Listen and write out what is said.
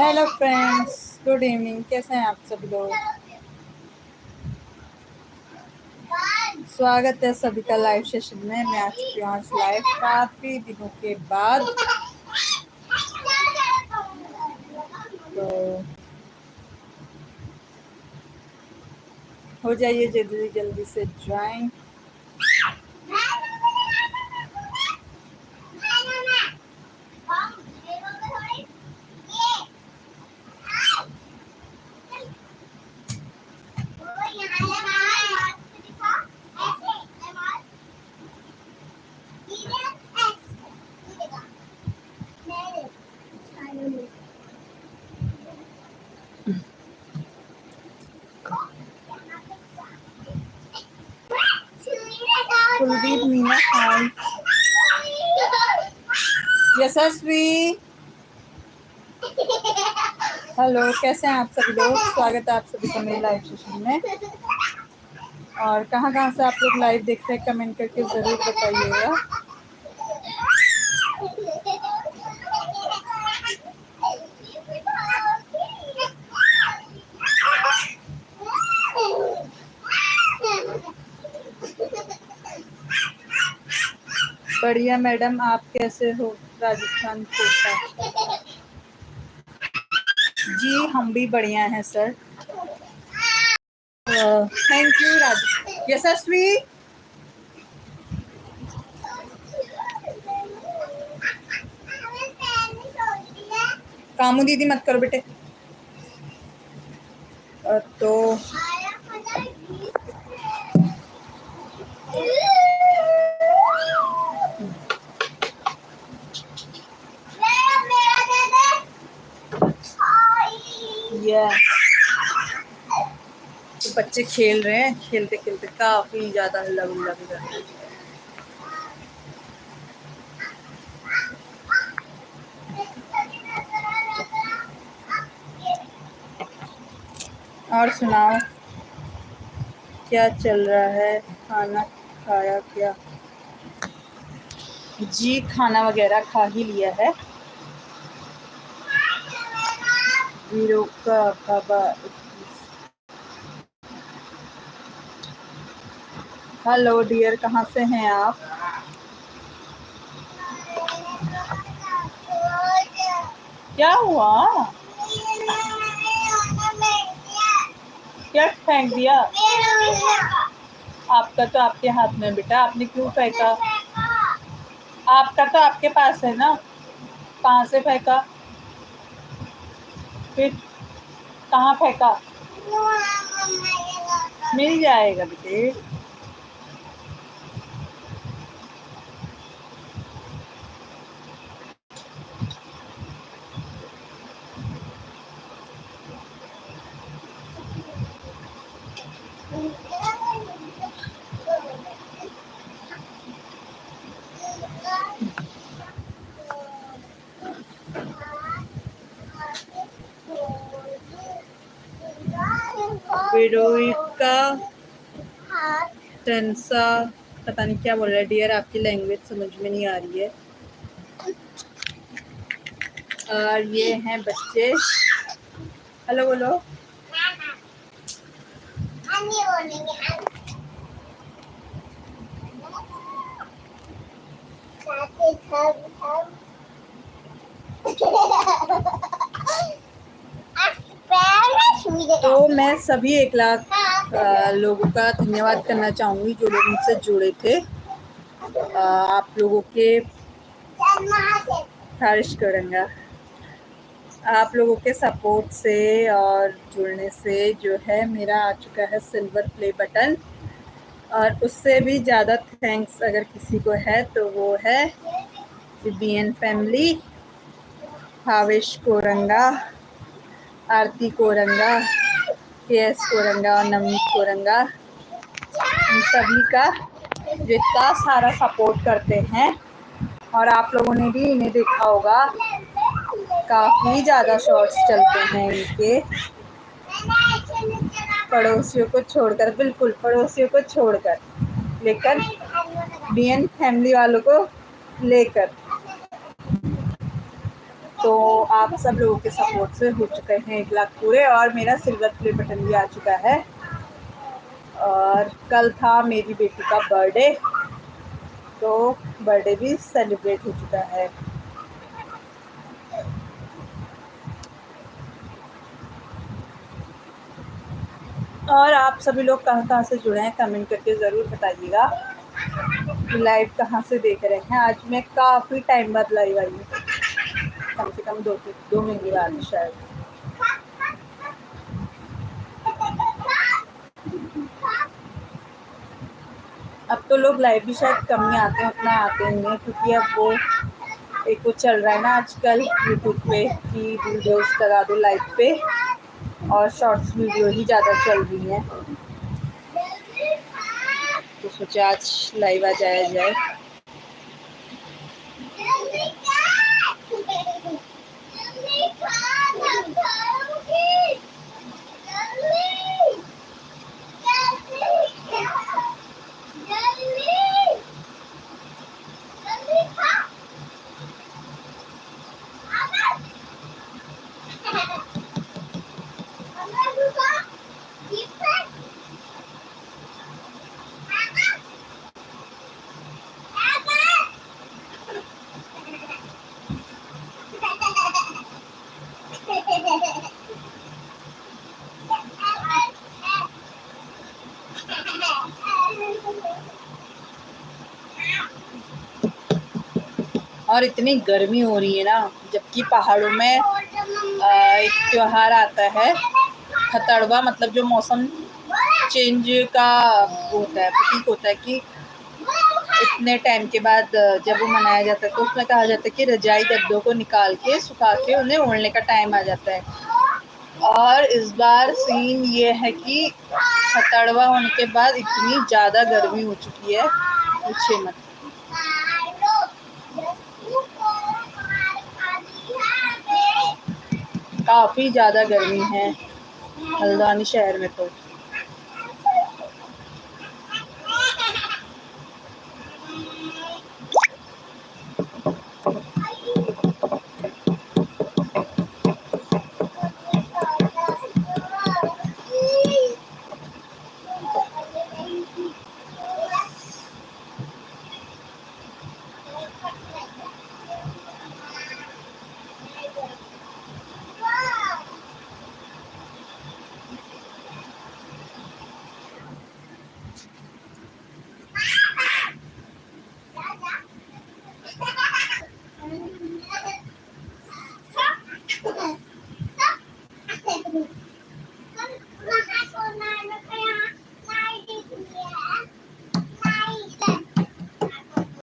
Hello friends, good evening. कैसे हैं आप सभी लोग? स्वागत है सभी का लाइव सेशन में। मैं आ चुकी हूँ आज लाइव काफ़ी दिनों के बाद। तो हो जाइए जल्दी जल्दी से ज्वाइन। कुलदीप मीना खान, यशस्वी, हेलो, कैसे हैं आप सभी लोग? स्वागत है आप सभी का मेरे लाइव सेशन में। और कहाँ से आप लोग लाइव देखते हैं कमेंट करके ज़रूर बताइएगा। बढ़िया मैडम, आप कैसे हो? राजस्थान कोटा। जी हम भी बढ़िया हैं sir. Thank you Raj. Yashasvi, Camus दीदी मत करो बेटे। तो तो बच्चे खेल रहे हैं, खेलते खेलते काफी ज्यादा हल्ला गुल्ला भी कर रहे हैं। और सुनाओ, क्या चल रहा है? खाना खाया क्या? जी खाना वगैरह खा ही लिया है। वीरो का बाबा। हेलो डियर, कहाँ से हैं आप? क्या हुआ? क्या फेंक दिया? आपका तो आपके हाथ में बेटा, आपने क्यों फेंका? आपका तो आपके पास है ना, कहाँ से फेंका? फिर कहाँ फेंका? मिल जाएगा बेटे। विरोइका टेंसा, पता नहीं क्या बोल रहा है डियर, आपकी लैंग्वेज समझ में नहीं आ रही है। और ये हैं बच्चे। हेलो बोलो। तो मैं सभी 1 लाख लोगों का धन्यवाद करना चाहूँगी जो लोग मुझसे जुड़े थे। आप लोगों के खारिश करूँगा, आप लोगों के सपोर्ट से और जुड़ने से जो है मेरा आ चुका है सिल्वर प्ले बटन। और उससे भी ज़्यादा थैंक्स अगर किसी को है तो वो है बीएन फैमिली, भावेश कोरंगा, आरती कोरंगा, केएस कोरंगा और नवनीत कोरंगा। इन सभी का जो इतना सारा सपोर्ट करते हैं। और आप लोगों ने भी इन्हें देखा होगा, काफ़ी ज़्यादा शॉर्ट्स चलते हैं इनके, पड़ोसियों को छोड़कर, बिल्कुल पड़ोसियों को छोड़कर, लेकर बीएन फैमिली वालों को लेकर। तो आप सब लोगों के सपोर्ट से हो चुके हैं 1 लाख पूरे, और मेरा सिल्वर प्ले बटन भी आ चुका है। और कल था मेरी बेटी का बर्थडे, तो बर्थडे भी सेलिब्रेट हो चुका है। और आप सभी लोग कहाँ से जुड़े हैं कमेंट करके ज़रूर बताइएगा। लाइव कहाँ से देख रहे हैं। आज मैं काफ़ी टाइम बाद लाइव आई हूँ, कम से कम 2 महीने बाद शायद। अब तो लोग लाइव भी शायद कम ही आते हैं, उतना आते नहीं हैं, क्योंकि अब वो एक वो चल रहा है ना आजकल यूट्यूब पे कि वीडियोस लगा दो लाइव पे, और शॉर्ट्स वीडियो ही ज़्यादा चल रही हैं, तो सोचा आज लाइव आ जाया जाए। और इतनी गर्मी हो रही है ना, जबकि पहाड़ों में एक त्योहार आता है खतड़वा, मतलब जो मौसम चेंज का होता है, प्रतीक होता है कि इतने टाइम के बाद जब वो मनाया जाता है, तो उसमें कहा जाता है कि रजाई गद्दों को निकाल के सुखा के उन्हें ओढ़ने का टाइम आ जाता है। और इस बार सीन ये है कि खतड़वा होने के बाद इतनी ज़्यादा गर्मी हो चुकी है, पूछिए मत। काफ़ी ज़्यादा गर्मी है हल्द्वानी शहर में तो।